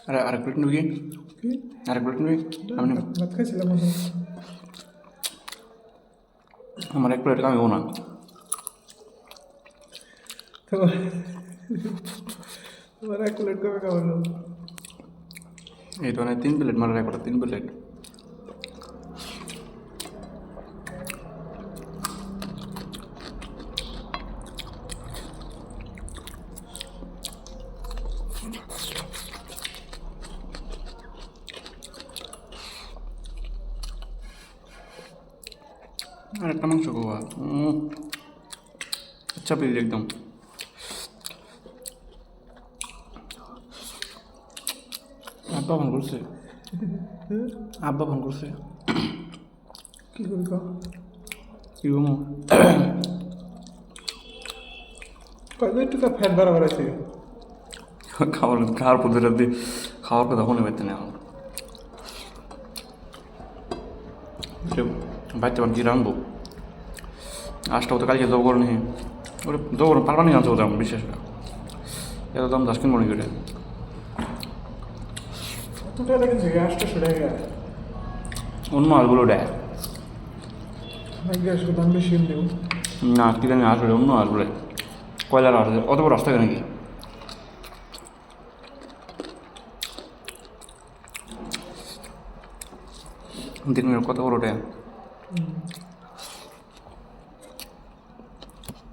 আরেক প্লেট নিবি কি? আরেক প্লেট নিবি? আমি ভাত খাইছিলাম আমার এক প্লেট কামিও না। তোমার এক প্লেট কবে খাওয়ালো? এই তো 3 প্লেট মারা রেকর্ড, 3 প্লেট। আর একটা মাংস খাওয়া আচ্ছা প্লিজ একদম। আব্বা ফোন করছে, আব্বা ফোন করছে। কি করি খাও? কি বলবো? কয়দিন একটু তো ফ্যাট বাড়া বাড়াইছে। খাওয়ার পদ্ধতি দিয়ে খাওয়ার কথা মনে পাইতে না আমার। বাচ্চা কি রাখবো? আজটাও তো কালকে জব করে নি, ওরে জব করে পারবা নি আনতে আমার বিশ্বাস করে। এত দাম 10 কিন মনে করে কতটা লেগেছে? 800 টাকা। অন্য আলগুলো দেয় নাকি আসলে দাম বেশি দেব? না, কি জানি আসলে অন্য আসলে কয়লার আসলে অত বড় রাস্তা নাকি? দেখুন কত বড় ওটা।